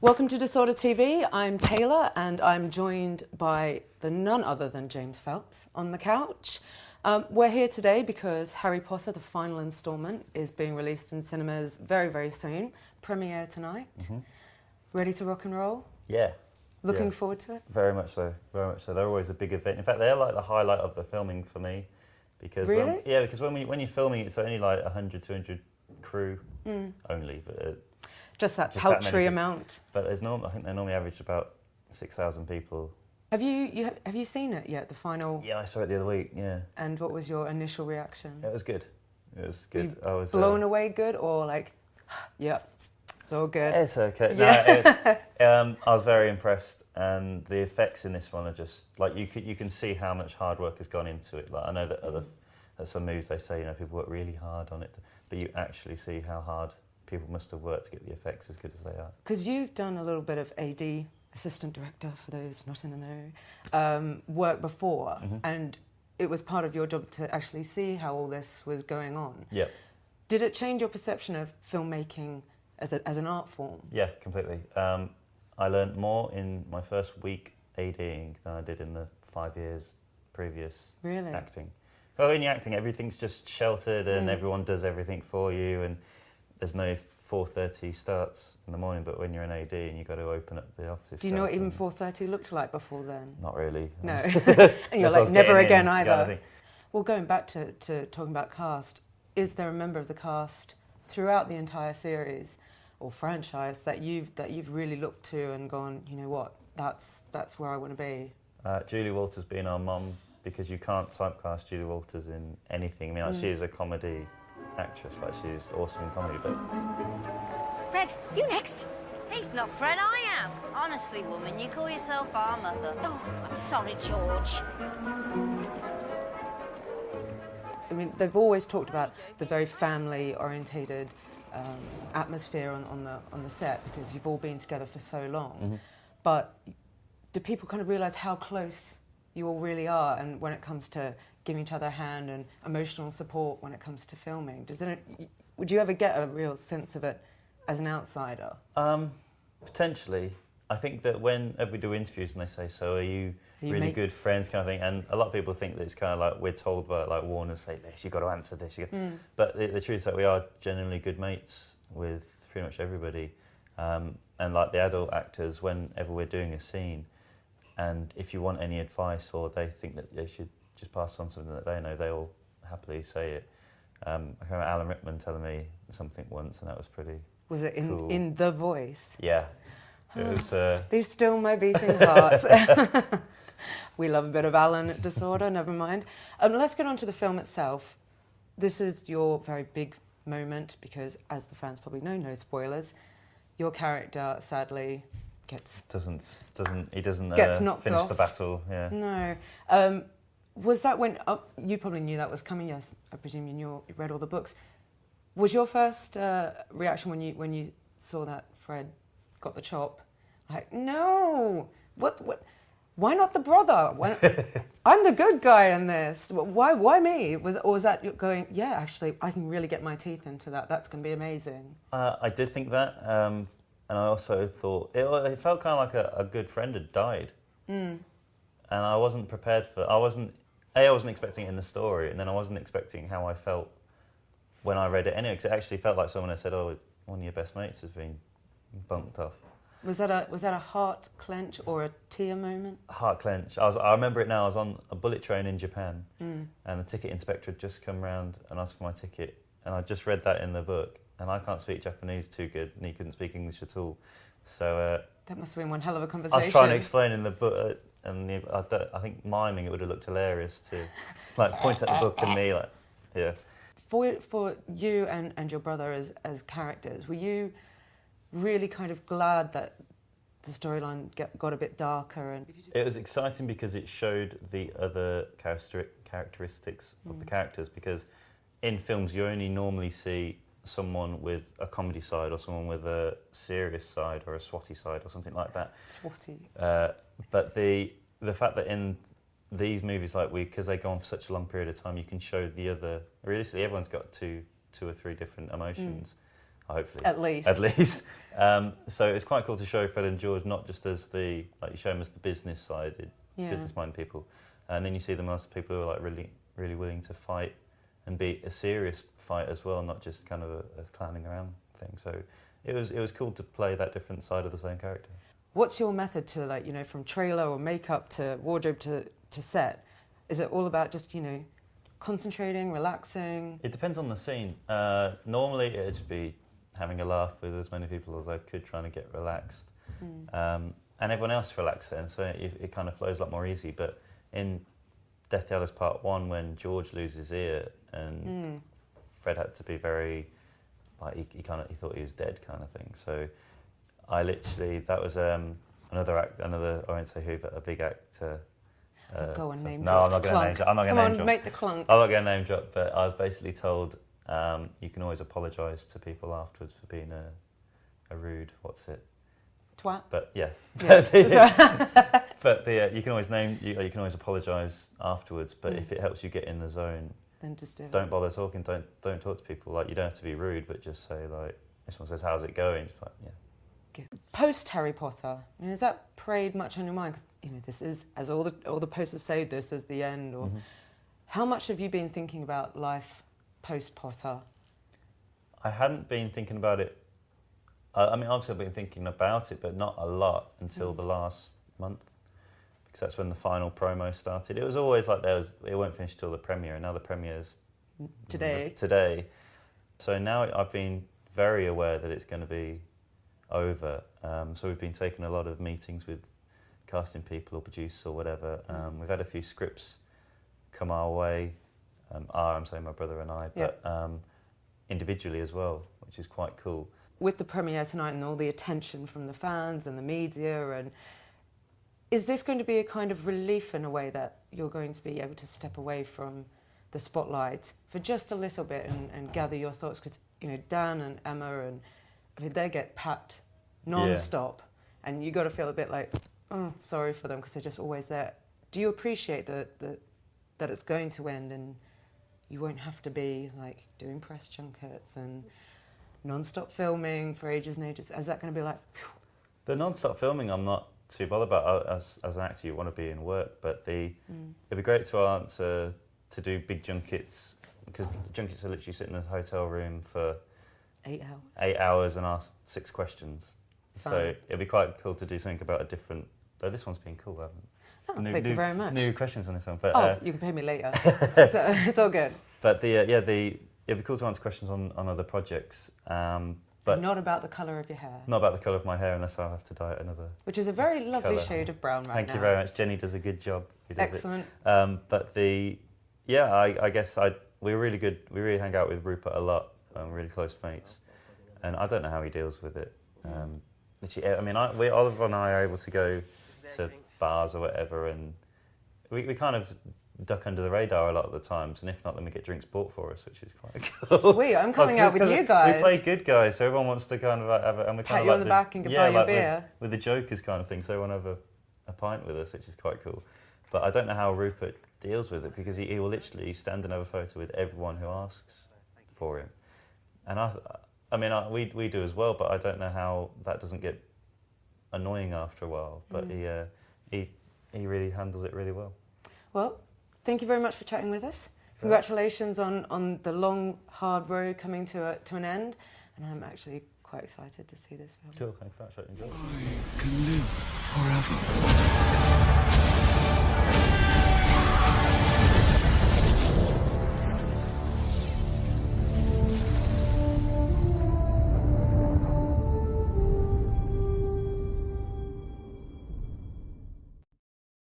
Welcome to Disorder TV. I'm Taylor and I'm joined by none other than James Fhelps on the couch. We're here today because Harry Potter, the final instalment, is being released in cinemas very, very soon. Premiere tonight. Mm-hmm. Ready to rock and roll? Yeah. Looking forward to it? Very much so, very much so. They're always a big event. In fact, they're like the highlight of the filming for me. Because really? Because when you're filming, it's only like 100, 200 crew only. But just that paltry amount. But I think they normally average about 6,000 people. Have you seen it yet, the final? Yeah, I saw it the other week, yeah. And what was your initial reaction? It was good. It was good. I was blown away good or like, yep, it's all good? It's okay. Yeah. No, I was very impressed, and the effects in this one are just, like, you can see how much hard work has gone into it. Like, I know that at some movies they say, people work really hard on it, but you actually see how hard people must have worked to get the effects as good as they are. Because you've done a little bit of AD, assistant director, for those not in the know, work before, and it was part of your job to actually see how all this was going on. Yeah. Did it change your perception of filmmaking as an art form? Yeah, completely. I learned more in my first week ADing than I did in the 5 years previous acting. Well, when you're acting, everything's just sheltered and everyone does everything for you, and there's no 4:30 starts in the morning, but when you're in AD and you've got to open up the office. Do you know what even 4:30 looked like before then? Not really. No. And you're like, never again either. Well, going back to talking about cast, is there a member of the cast throughout the entire series or franchise that you've really looked to and gone, you know what, that's where I want to be? Julie Walters being our mum, because you can't typecast Julie Walters in anything. I mean, she is a comedy actress, like she's awesome in comedy, but... Fred, you next. He's not Fred, I am. Honestly, woman, you call yourself our mother. Oh, I'm sorry, George. I mean, they've always talked about the very family-orientated atmosphere on the set, because you've all been together for so long. But do people kind of realise how close you all really are, and when it comes to giving each other a hand and emotional support when it comes to filming? Would you ever get a real sense of it as an outsider? Potentially. I think that whenever we do interviews and they say, so are you really good friends kind of thing, and a lot of people think that it's kind of like we're told by like Warner, say this, you've got to answer this. But the truth is that we are genuinely good mates with pretty much everybody. And like the adult actors, whenever we're doing a scene, and if you want any advice or they think that they should just pass on something that they know, they'll happily say it. I remember Alan Rickman telling me something once, and that was pretty Was it cool. in The Voice? Yeah. It was... Be still my beating heart. We love a bit of Alan at Disorder, never mind. Let's get on to the film itself. This is your very big moment because, as the fans probably know, no spoilers, your character sadly doesn't finish off. The battle. Yeah. No. Was that when you probably knew that was coming? Yes, I presume you read all the books. Was your first reaction when you saw that Fred got the chop, like, no, what? Why not the brother? I'm the good guy in this. Why me? Or was that going? Yeah, actually, I can really get my teeth into that. That's going to be amazing. I did think that. And I also thought, it felt kind of like a good friend had died. And I wasn't prepared for, I wasn't expecting it in the story, and then I wasn't expecting how I felt when I read it anyway, because it actually felt like someone had said, oh, one of your best mates has been bumped off. Was that a heart clench or a tear moment? Heart clench. I remember it now, I was on a bullet train in Japan, and the ticket inspector had just come round and asked for my ticket, and I just read that in the book. And I can't speak Japanese too good, and he couldn't speak English at all. So that must have been one hell of a conversation. I was trying to explain in the book, and I think miming it would have looked hilarious to, like, point at the book and me, like, yeah. For you and your brother as characters, were you really kind of glad that the storyline got a bit darker? And it was exciting because it showed the other characteristics of the characters, because in films you only normally see someone with a comedy side or someone with a serious side or a swatty side or something like that. Swatty. But the fact that in these movies, like because they go on for such a long period of time, you can show the other. Realistically, everyone's got two or three different emotions. hopefully. At least. At least. So it's quite cool to show Fred and George not just as the, like you show them as the business side, business-minded people, and then you see them as people who are like really, really willing to fight and be a serious fight as well, not just kind of a clowning around thing. So it was cool to play that different side of the same character. What's your method to, like, you know, from trailer or makeup to wardrobe to set? Is it all about just, you know, concentrating, relaxing? It depends on the scene. Normally it'd be having a laugh with as many people as I could, trying to get relaxed. And everyone else relaxed then, so it kind of flows a lot more easy. But in Death Yellow's Part 1, when George loses his ear and Fred had to be very, like, he thought he was dead kind of thing. So I literally, that was another, I won't say who, but a big actor. Go on, name no, drop. I'm not going to name drop. I'm not going Come to name on, drop. make the clunk. I'm not going to name drop, but I was basically told you can always apologise to people afterwards for being a rude, Twat. But yeah. Yeah. But you can always you can always apologise afterwards. But if it helps you get in the zone, Then just do it. don't bother talking. Don't talk to people. Like, you don't have to be rude, but just say, like, if someone says, "How's it going?" Just like, yeah. Post Harry Potter, I mean, has that preyed much on your mind? 'Cause, you know, this is, as all the posters say, this is the end. Or how much have you been thinking about life post Potter? I hadn't been thinking about it. I mean, obviously I've been thinking about it, but not a lot until the last month, because that's when the final promo started. It was always like it won't finish till the premiere, and now the premiere's today. So now I've been very aware that it's going to be over. So we've been taking a lot of meetings with casting people or producers or whatever. We've had a few scripts come our way. I'm saying my brother and I, but individually as well, which is quite cool. With the premiere tonight and all the attention from the fans and the media, and is this going to be a kind of relief in a way that you're going to be able to step away from the spotlight for just a little bit and gather your thoughts? Because, you know, Dan and Emma, and I mean, they get packed non-stop, and you got to feel a bit like, oh, sorry for them, because they're just always there. Do you appreciate that it's going to end and you won't have to be like doing press junkets and non-stop filming for ages and ages? Is that going to be like... Phew? The non-stop filming I'm not too bothered about. As an actor, you want to be in work, but it'd be great to do big junkets, because junkets are literally sitting in a hotel room for 8 hours. 8 hours and ask 6 questions. Fun. So it'd be quite cool to do something about a different... Though this one's been cool, haven't Oh, thank you very much. New questions on this one. But, you can pay me later. It's all good. But it'd be cool to answer questions on other projects. But not about the colour of your hair. Not about the colour of my hair, unless I have to dye it another. Which is a very lovely colour. shade of brown right Thank now. you very much. Jenny does a good job. Excellent. But I guess we're really good. We really hang out with Rupert a lot. We're really close mates, and I don't know how he deals with it. Literally, I mean, Oliver and I are able to go to bars or whatever, and we kind of duck under the radar a lot of the times, and if not, then we get drinks bought for us, which is quite cool. Sweet, I'm coming out with you guys. We play good guys, so everyone wants to kind of have a... And we pat kind you of on the back and buy you a like beer. With the Jokers kind of thing, so everyone have a pint with us, which is quite cool. But I don't know how Rupert deals with it, because he will literally stand and have a photo with everyone who asks for him. And I mean, we do as well, but I don't know how that doesn't get annoying after a while. But he really handles it really well. Well, thank you very much for chatting with us. Congratulations on the long, hard road coming to an end. And I'm actually quite excited to see this film. Cool, thanks very much. Enjoy. I can live forever.